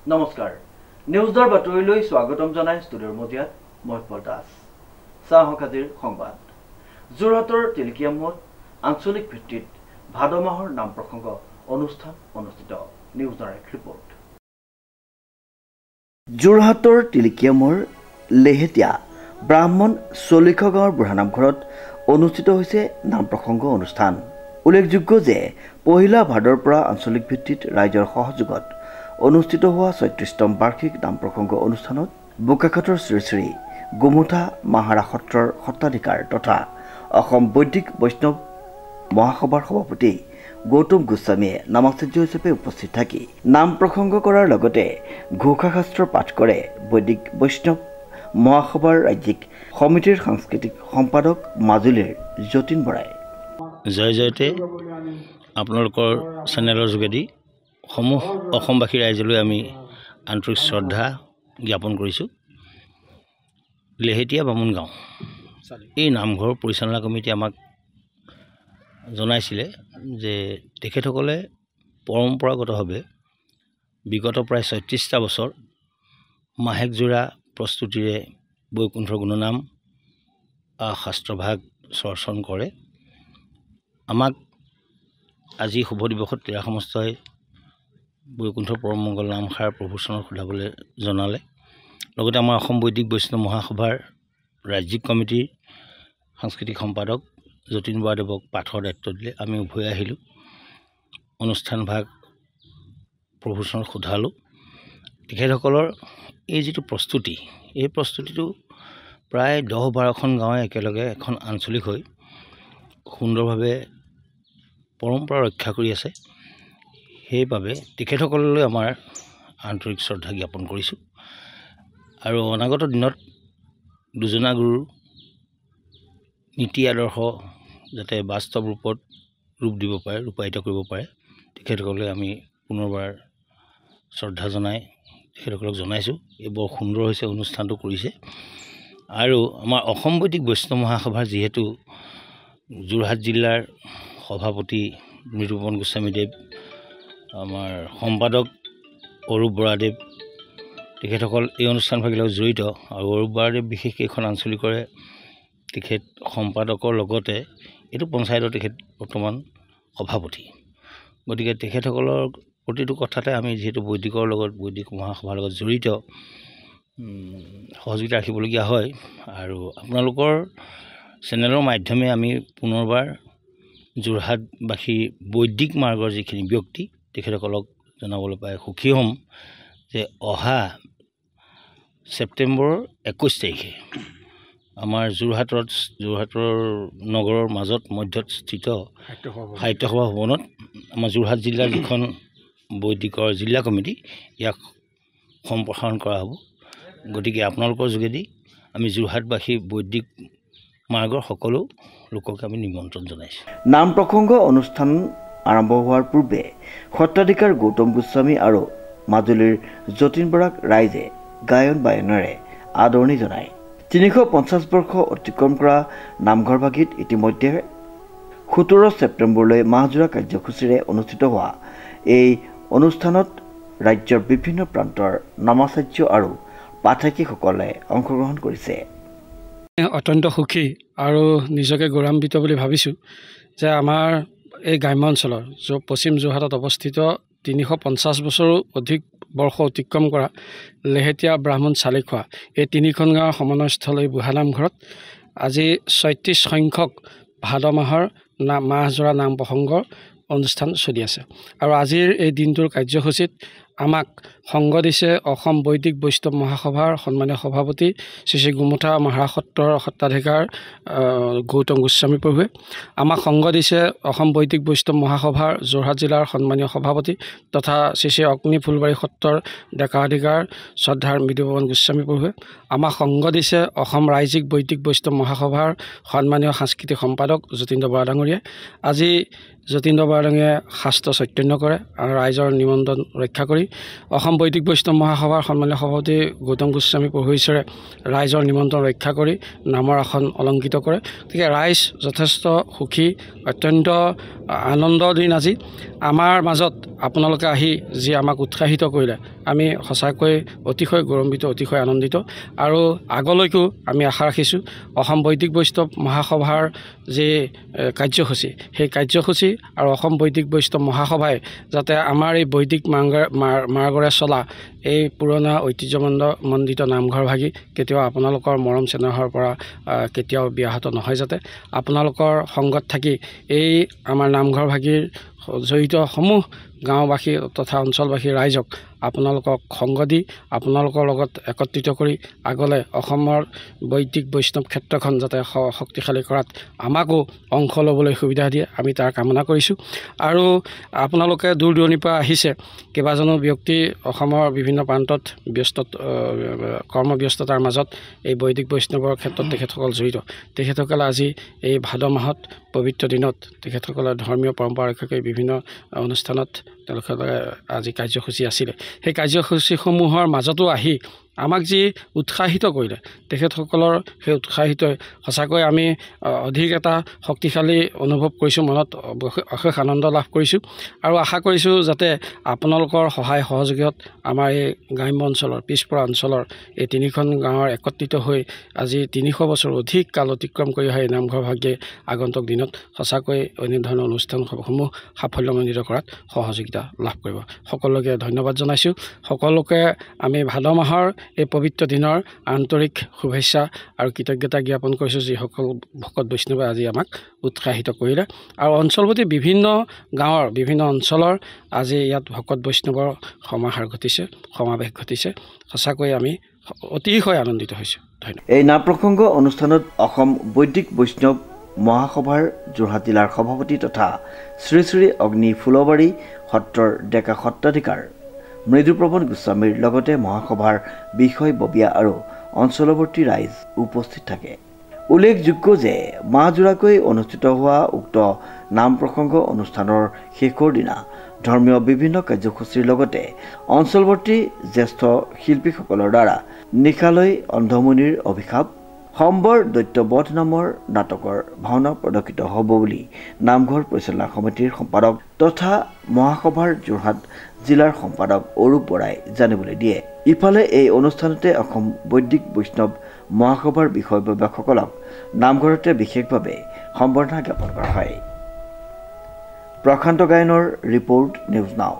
নমস্কাৰ নিউজৰ বাতৰিলৈ স্বাগতম জনাই ষ্টুডিঅ'ৰ মজিয়াত মই পলদাস চাহক আজিৰ সংবাদ যোৰহাটৰ টিলিকিয়ামত আঞ্চলিক ভিত্তিত ভাদ মাহৰ নাম প্ৰসংগ অনুষ্ঠান অনুষ্ঠিত নিউজৰ এক ৰিপৰ্ট যোৰহাটৰ টিলিকিয়ামৰ লেহেতিয়া ব্ৰাহ্মণ চলিখ গাঁৱৰ বুঢ়ানামঘৰত অনুষ্ঠিত হৈছে নাম প্ৰসংগ অনুষ্ঠান উল্লেখযোগ্য যে পহিলা ভাদৰ পৰা আঞ্চলিক ভিত্তিত ৰাইজৰ সহযোগত অনুষ্ঠিত হোৱা ৩৬তম বাৰ্ষিক নাম প্ৰসংগ অনুষ্ঠানত বোকাখাটৰ শ্ৰী শ্ৰী গুমুঠা মহাৰা সত্ৰৰ সত্ৰাধিকাৰ তথা অসম বৈদিক বৈষ্ণৱ মহাসভাৰ সভাপতি গৌতম গোস্বামীয়ে নামাচাৰ্য হিচাপে উপস্থিত থাকি নাম প্ৰসংগ কৰাৰ লগতে ঘোষাশাস্ত্ৰ পাঠ কৰে বৈদিক বৈষ্ণৱ মহাসভাৰ ৰাজ্যিক সমিতিৰ সাংস্কৃতিক সম্পাদক মাজুলীৰ যতীন বৰাই। জয় জয়তে আপোনালোকৰ চেনেলৰ যোগেদি সমূহ অসমবাসী ৰাইজলৈ আমি আন্তৰিক শ্ৰদ্ধা জ্ঞাপন কৰিছোঁ। লেহেতিয়া বামুণ গাঁও এই নামঘৰ পৰিচালনা কমিটি আমাক জনাইছিলে যে তেখেতসকলে পৰম্পৰাগতভাৱে বিগত প্ৰায় ৩৬টা বছৰ মাহেকজোৰা প্ৰস্তুতিৰে বৈকুণ্ঠৰ গুণনাম শাস্ত্ৰভাগ চৰ্চন কৰে। আমাক আজি শুভ দিৱসত ক্ৰীড়া সমস্তই বৈকুণ্ঠ পৰমমংগল নামষাৰ প্ৰভুচৰণত সোধাবলৈ জনালে। লগতে আমাৰ অসম বৈদিক বৈষ্ণৱ মহাসভাৰ ৰাজ্যিক কমিটিৰ সাংস্কৃতিক সম্পাদক যতীন বৰাদেৱক পাঠৰ দায়িত্ব দিলে। আমি উভয় আহিলোঁ, অনুষ্ঠান ভাগ প্ৰভুচৰণত সোধালোঁ। তেখেতসকলৰ এই যিটো প্ৰস্তুতি, এই প্ৰস্তুতিটো প্ৰায় ১০-১২খন গাঁৱে একেলগে এখন আঞ্চলিক হৈ সুন্দৰভাৱে পৰম্পৰা ৰক্ষা কৰি আছে। সেইবাবে তেখেতসকললৈ আমাৰ আন্তৰিক শ্ৰদ্ধা জ্ঞাপন কৰিছোঁ। আৰু অনাগত দিনত দুজনা গুৰুৰ নীতি আদৰ্শ যাতে বাস্তৱ ৰূপত ৰূপ দিব পাৰে, ৰূপায়িত কৰিব পাৰে, তেখেতসকলে আমি পুনৰবাৰ শ্ৰদ্ধা জনাই তেখেতসকলক জনাইছোঁ। এই বৰ সুন্দৰ হৈছে অনুষ্ঠানটো কৰিছে। আৰু আমাৰ অসম বৈদিক বৈষ্ণৱ মহাসভাৰ যিহেতু যোৰহাট জিলাৰ সভাপতি মৃদুপৱন গোস্বামীদেৱ, আমাৰ সম্পাদক অৰূপ বৰাদেৱ, তেখেতসকল এই অনুষ্ঠানভাগৰ লগত জড়িত। আৰু অৰূপ বৰাদেৱ বিশেষকৈ এইখন আঞ্চলিকৰে তেখেত সম্পাদকৰ লগতে এইটো পঞ্চায়তৰ তেখেত বৰ্তমান সভাপতি। গতিকে তেখেতসকলৰ প্ৰতিটো কথাতে আমি যিহেতু বৈদিকৰ লগত বৈদিক মহাসভাৰ লগত জড়িত সহযোগিতা ৰাখিবলগীয়া হয়। আৰু আপোনালোকৰ চেনেলৰ মাধ্যমে আমি পুনৰবাৰ যোৰহাটবাসী বৈদিক মাৰ্গৰ যিখিনি ব্যক্তি তেখেতসকলক জনাবলৈ পাই সুখী হ'ম যে অহা ছেপ্টেম্বৰৰ ২১ তাৰিখে আমাৰ যোৰহাটৰ নগৰৰ মধ্যত স্থিত সাহিত্য সভা ভৱনত আমাৰ যোৰহাট জিলাৰ যিখন বৈদিকৰ জিলা কমিটি ইয়াক সম্প্ৰসাৰণ কৰা হ'ব। গতিকে আপোনালোকৰ যোগেদি আমি যোৰহাটবাসী বৈদিক মাৰ্গৰ সকলো লোকক আমি নিমন্ত্ৰণ জনাইছোঁ। নাম প্ৰসংগ অনুষ্ঠান আৰম্ভ হোৱাৰ পূৰ্বে সত্ৰাধিকাৰ গৌতম গোস্বামী আৰু মাজুলীৰ যতীন বৰাক ৰাইজে গায়ন বায়নেৰে আদৰণি জনায়। ৩৫০ বৰ্ষ অতিক্ৰম কৰা নামঘৰভাগিত ইতিমধ্যে ১৭ ছেপ্টেম্বৰলৈ মাহজোৰা কাৰ্যসূচীৰে অনুষ্ঠিত হোৱা এই অনুষ্ঠানত ৰাজ্যৰ বিভিন্ন প্ৰান্তৰ নামাচাৰ্য আৰু পাঠকসকলে অংশগ্ৰহণ কৰিছে। অত্যন্ত সুখী আৰু নিজকে গৌৰৱান্বিত বুলি ভাবিছোঁ যে আমাৰ এই গ্ৰাম্য অঞ্চলৰ পশ্চিম যোৰহাটত অৱস্থিত ৩৫০ বছৰো অধিক বৰ্ষ অতিক্ৰম কৰা লেহেতিয়া ব্ৰাহ্মণ চালিখোৱা এই ৩খন গাঁৱৰ সমন্বয়স্থল এই বুঢ়ানামঘৰত আজি ৩৬ সংখ্যক ভাদ মাহৰ মাহজোৰা নাম প্ৰসংগৰ অনুষ্ঠান চলি আছে। আৰু আজিৰ এই দিনটোৰ কাৰ্যসূচীত আমাক সংগ দিছে অসম বৈদিক বৈষ্ণৱ মহাসভাৰ সন্মানীয় সভাপতি শ্ৰী শ্ৰী গুমুঠা মহাৰা সত্ৰৰ সত্ৰাধিকাৰ গৌতম গোস্বামী প্ৰভুৱে। আমাক সংগ দিছে অসম বৈদিক বৈষ্ণৱ মহাসভাৰ যোৰহাট জিলাৰ সন্মানীয় সভাপতি তথা শ্ৰী শ্ৰী অগ্নি ফুলবাৰী সত্ৰৰ ডেকাধিকাৰ শ্ৰদ্ধাৰ মৃদুপৱন গোস্বামী প্ৰভুৱে। আমাক সংগ দিছে অসম ৰাজ্যিক বৈদিক বৈষ্ণৱ মহাসভাৰ সন্মানীয় সাংস্কৃতিক সম্পাদক যতীন্দ্ৰ বৰা ডাঙৰীয়াই। আজি যতীন্দ্ৰ বৰা ডাঙৰীয়াই শাস্ত্ৰ চৈতন্য কৰে আৰু ৰাইজৰ নিমন্ত্ৰণ ৰক্ষা কৰি অসম বৈদিক বৈষ্ণৱ মহাসভাৰ সন্মানীয় সভাপতি গৌতম গোস্বামী প্ৰভু ঈশ্বৰে ৰাইজৰ নিমন্ত্ৰণ ৰক্ষা কৰি নামৰ আসন অলংকৃত কৰে। গতিকে ৰাইজ যথেষ্ট সুখী, অত্যন্ত আনন্দৰ দিন আজি। আমাৰ মাজত আপোনালোকে আহি যি আমাক উৎসাহিত কৰিলে, আমি সঁচাকৈ অতিশয় গৌৰৱান্বিত, অতিশয় আনন্দিত। আৰু আগলৈকো আমি আশা ৰাখিছোঁ অসম বৈদিক বৈষ্ণৱ মহাসভাৰ যি কাৰ্যসূচী, সেই কাৰ্যসূচী আৰু অসম বৈদিক বৈষ্ণৱ মহাসভাই যাতে আমাৰ এই বৈদিক মাৰ্গৰে চলা এই পুৰণা ঐতিহ্যমণ্ডিত নামঘৰ ভাগি কেতিয়াও আপোনালোকৰ মৰম চেনেহৰ পৰা কেতিয়াও ব্যাহত নহয়, যাতে আপোনালোকৰ সংগত থাকি এই আমাৰ নামঘৰ ভাগিৰ জড়িত সমূহ গাঁওবাসী তথা অঞ্চলবাসী ৰাইজক আপোনালোকক সংগ দি আপোনালোকৰ লগত একত্ৰিত কৰি আগলৈ অসমৰ বৈদিক বৈষ্ণৱ ক্ষেত্ৰখন যাতে শক্তিশালী কৰাত আমাকো অংশ ল'বলৈ সুবিধা দিয়ে, আমি তাৰ কামনা কৰিছোঁ। আৰু আপোনালোকে দূৰ দূৰণিৰ পৰা আহিছে, কেইবাজনো ব্যক্তি অসমৰ বিভিন্ন প্ৰান্তত কৰ্মব্যস্ততাৰ মাজত এই বৈদিক বৈষ্ণৱৰ ক্ষেত্ৰত তেখেতসকল জড়িত। তেখেতসকলে আজি এই ভাদ মাহত পবিত্ৰ দিনত তেখেতসকলে ধৰ্মীয় পৰম্পৰা ৰক্ষা কৰি বিভিন্ন অনুষ্ঠানত তেওঁলোকে আজি কাৰ্যসূচী আছিলে। সেই কাৰ্যসূচীসমূহৰ মাজতো আহি আমাক যি উৎসাহিত কৰিলে, তেখেতসকলৰ সেই উৎসাহিতই সঁচাকৈ আমি অধিক এটা শক্তিশালী অনুভৱ কৰিছোঁ, মনত অশেষ আনন্দ লাভ কৰিছোঁ। আৰু আশা কৰিছোঁ যাতে আপোনালোকৰ সহায় সহযোগত আমাৰ এই গ্ৰাম্য অঞ্চলৰ পিছপৰা অঞ্চলৰ এই 3খন গাঁৱৰ একত্ৰিত হৈ আজি 300 বছৰ অধিক কাল অতিক্ৰম কৰি অহা এই নামঘৰ ভাগিয়ে আগন্তুক দিনত সঁচাকৈ এনেধৰণৰ অনুষ্ঠানসমূহ সাফল্যমণ্ডিত কৰাত সহযোগিতা লাভ কৰিব। সকলোকে ধন্যবাদ জনাইছোঁ। সকলোকে আমি ভাদ মাহৰ এই পবিত্ৰ দিনৰ আন্তৰিক শুভেচ্ছা আৰু কৃতজ্ঞতা জ্ঞাপন কৰিছোঁ, যিসকল ভকত বৈষ্ণৱে আজি আমাক উৎসাহিত কৰিলে। আৰু অঞ্চলৱতী বিভিন্ন গাঁৱৰ বিভিন্ন অঞ্চলৰ আজি ইয়াত ভকত বৈষ্ণৱৰ সমাৱেশ ঘটিছে। সঁচাকৈ আমি অতিশয় আনন্দিত হৈছোঁ। ধন্যবাদ। এই নাম প্ৰসংগ অনুষ্ঠানত অসম বৈদিক বৈষ্ণৱ মহাসভাৰ যোৰহাট জিলাৰ সভাপতি তথা শ্ৰী শ্ৰী অগ্নি ফুলবাৰী সত্ৰৰ ডেকা সত্ৰাধিকাৰ মৃদুপ্ৰৱন গোস্বামীৰ লগতে মহাসভাৰ বিষয়ববীয়া আৰু অঞ্চলৱৰ্তী ৰাইজ উপস্থিত থাকে। উল্লেখযোগ্য যে মাহজোৰাকৈ অনুষ্ঠিত হোৱা উক্ত নাম প্ৰসংগ অনুষ্ঠানৰ শেষৰ দিনা ধৰ্মীয় বিভিন্ন কাৰ্যসূচীৰ লগতে অঞ্চলৱৰ্তী জ্যেষ্ঠ শিল্পীসকলৰ দ্বাৰা নিশালৈ অন্ধমুনিৰ অভিশাপ সম্বৰ দৈত্যবধ নামৰ নাটকৰ ভাওনা প্ৰদৰ্শিত হ'ব বুলি নামঘৰ পৰিচালনা সমিতিৰ সম্পাদক তথা মহাসভাৰ যোৰহাট জিলাৰ সম্পাদক অৰূপ বৰাই জানিবলৈ দিয়ে। ইফালে এই অনুষ্ঠানতে অসম বৈদিক বৈষ্ণৱ মহাসভাৰ বিষয়ববীয়াসকলক নামঘৰতে বিশেষভাৱে সম্বৰ্ধনা জ্ঞাপন কৰা হয়। প্ৰশান্ত গায়নৰ ৰিপৰ্ট, নিউজ নাও।